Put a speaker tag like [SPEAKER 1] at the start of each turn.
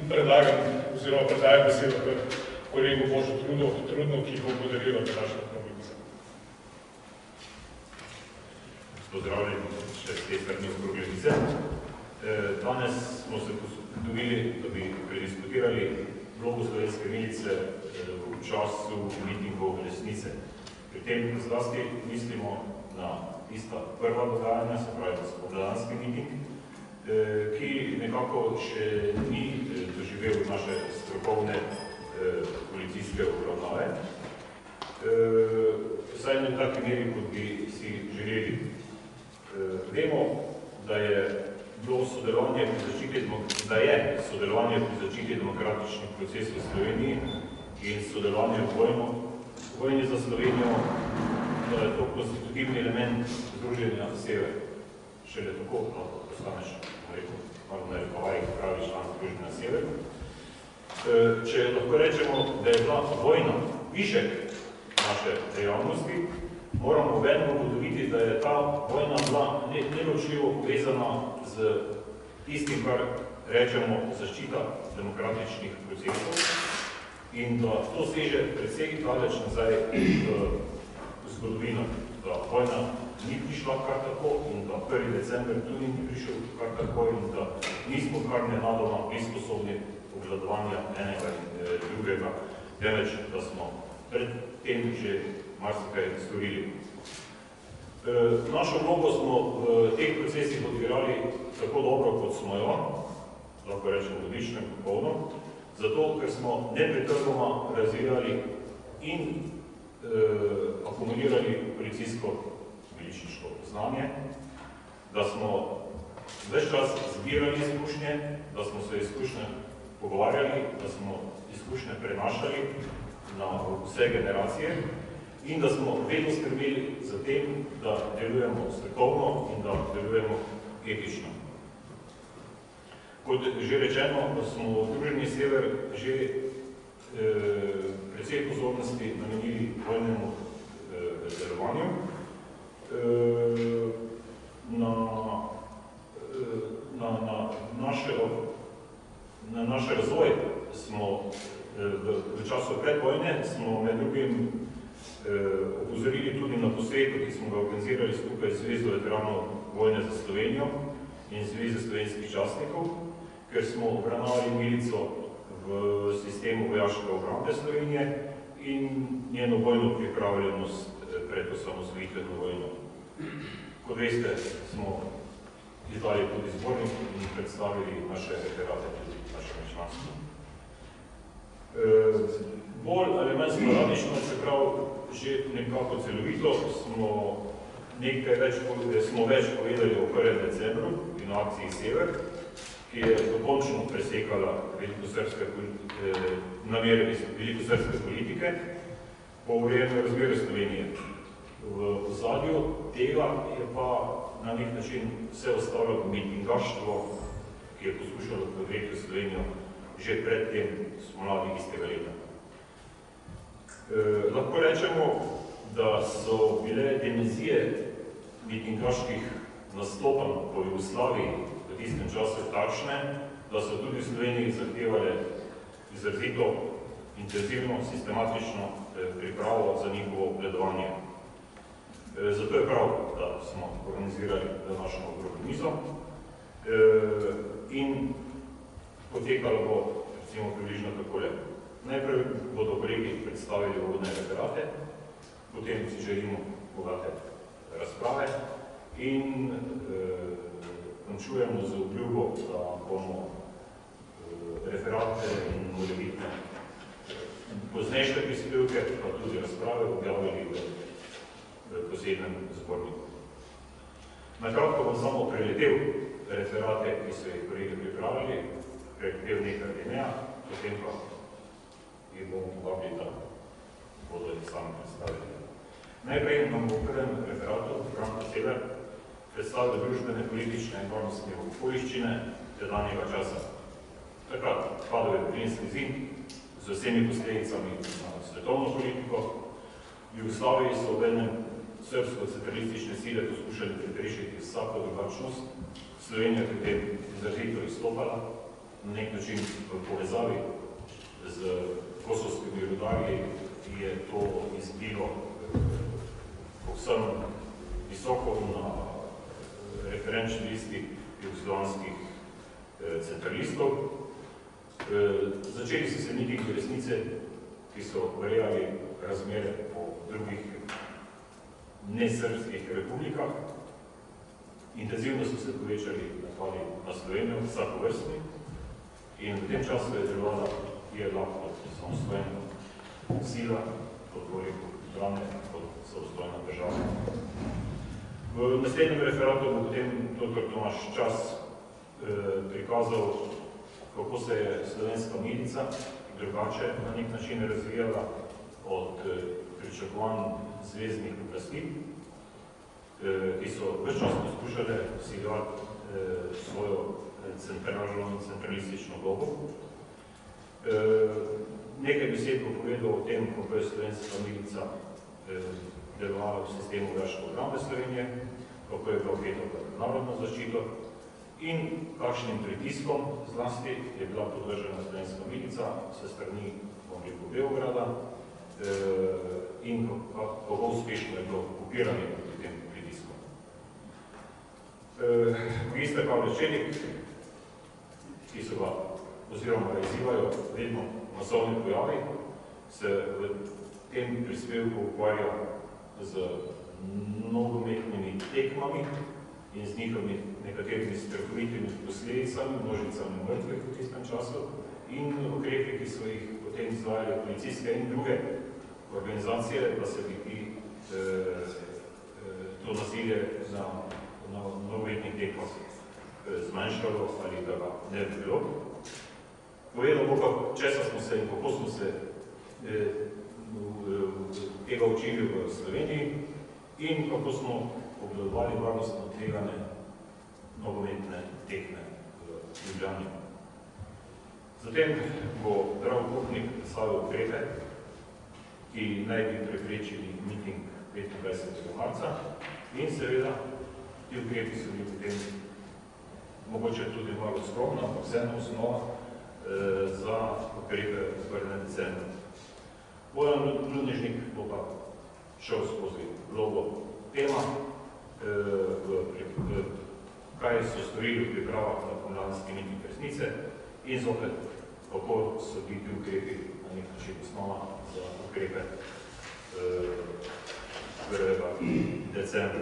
[SPEAKER 1] Predlagam, oziroma predajam besedo kolegu Božu Trudnu, ki bo podariral današnjo promovico.
[SPEAKER 2] Pozdravljeni še z te strani okroglenice. Danes smo se posvetili, da bi prediskutirali vlogo slovenske milice v času mitingov resnice. Pri tem zlasti mislimo na tista prva dogajanja, se pravi spomladanski miting, ki nekako še ni doživel naše strokovne policijske obravnave. Vsaj ne v taki meri, kot bi si želeli. Vemo, da je sodelovanje pri zaščiti demokratičnih procesov v Sloveniji in sodelovanje v vojni za Slovenijo, da je to konstitutivni element združenja Sever. Šele tako lahko postaneš, malo na rekovajih, pravi član združenja Sever. Če lahko rečemo, da je bila vojna višek naše dejavnosti, moramo vedno ugotoviti, da je ta vojna bila neločljivo povezana z tistim, kar rečemo zaščita demokratičnih procesov in da to seže precej daleč nazaj v zgodovino, da vojna ni prišla kar tako in da 1. december tudi ni prišel kar tako in da nismo kar nenadoma bili sposobni obvladovanja enega in drugega, temveč da smo pred tem že marsikaj storili. Našo vlogo smo v teh procesih odigrali tako dobro, kot smo jo, lahko rečemo odlično in popolno, zato, ker smo nepretrgoma razvijali in akumulirali policijsko-miličniško znanje, da smo ves čas zbirali izkušnje, da smo se izkušnje pogovarjali, da smo izkušnje prenašali na vse generacije in da smo vedno skrbeli za tem, da delujemo strokovno in da delujemo etično. Kot že rečeno, da smo v Združenju Sever že precej pozornosti namenili vojnemu delovanju. Na naš razvoj smo v času predvojne smo med drugim opozorili tudi na posvetu, ki smo ga organizirali skupaj z Zvezo veteranov vojne za Slovenijo in Zveze slovenskih častnikov, ker smo obravnavali milico v sistemu vojaške obrambe Slovenije in njeno vojno pripravljenost pred osamosvojitveno vojno. Kot veste, smo izdali tudi zbornik in predstavili naše referate tudi našemu članstvu. Bolj ali manj sporadično, čeprav že nekako celovito, smo več povedali o 1. decembru in o akciji Sever, ki je dokončno presekala namere velikosrpske politike po urejanju razmere Slovenije. V ozadju tega je pa na nek način vse ostalo mitingaštvo, ki je poskušalo podreti Slovenijo že pred tem spomladi istega leta. Lahko rečemo, da so bile dimenzije mitingaških nastopanj po Jugoslaviji v tistem času takšne, da so tudi v Sloveniji zahtevale izrazito, intenzivno, sistematično pripravo za njihovo obvladovanje. Zato je prav, da smo organizirali današnjo okroglo mizo in potekalo bo recimo približno takole. Najprej bodo kolegi predstavili uvodne referate, potem si želimo bogate razprave in končujemo z obljubo, da bomo referate in morebitne poznejše prispevke, pa tudi razprave objavili v posebnem zborniku. Nakratko bom samo preletel referate, ki so jih kolegi pripravili, preletel nekaj imeja, potem pa jih bomo povabili, da bodo jih sami predstavili. Najprej nam bo v prvem referatu Franko Sever predstavil družbene, politične in varnostne okoliščine tedanjega časa. Takrat padal je Berlinski zid z vsemi posledicami na svetovno politiko. V Jugoslaviji so obenem srbsko-centralistične sile poskušali preprečiti vsako drugačnost. Slovenija pri tem izrazito izstopala, na nek način poudarili, je to izbilo povsem visoko na referenčni listi jugoslovanskih centralistov. Začeli so se mitingi resnice, ki so urejali razmere po drugih nesrbskih republikah. Intenzivno so se povečali napadi na Slovenijo, vsakovrstni, in v tem času je delovala JLA kot samostojna sila, kot brane, kot samostojna država. V naslednjem referatu bo potem dr. Tomaž Čas prikazal, kako se je slovenska milica drugače na nek način razvijala od pričakovanj zvezdnih oblasti, ki so ves čas poskušale vsiljevati svojo centralno in centralistično vlogo. Nekaj besed bo povedal o tem, kako je slovenska milica delovala v sistemu vojaške obrambe Slovenije, kako je bila vpeta v narodno zaščito in kakšnim pritiskom zlasti je bila podvržena slovenska milica se strani Beograda in kako uspešno je bilo okupiranje proti tem pritiskom. Magister Pavle Čelik, ki so ga oziroma izzivajo vedno masovni pojavi, se v tem prispevku ukvarja z nogometnimi tekmami in z njihovimi nekaterimi strahovitimi posledicami, množicami mrtvih v tistem času in ukrepi, ki so jih potem izvajali policijske in druge organizacije, da se bi to nasilje na nogometnih tekmah zmanjšalo ali da ga ne bi bilo. Povedal bo pa, česa smo se in kako smo se tega učili v Sloveniji in kako smo obvladovali varnostno tvegane nogometne tekme v Ljubljani. Zatem bo Drago Pupnik predstavil ukrepe, ki naj bi preprečili miting 25. marca in seveda ti ukrepi so bili potem mogoče tudi malo skromno, ampak vseeno osnova za ukrepe v decembru. Bojan Ludnižnik bo pa šel skozi vlogo tema, kaj so storili v pripravah na pomladanski miting resnice in zopet, kako so ti ukrepi na nek način osnova za ukrepe 1. decembra.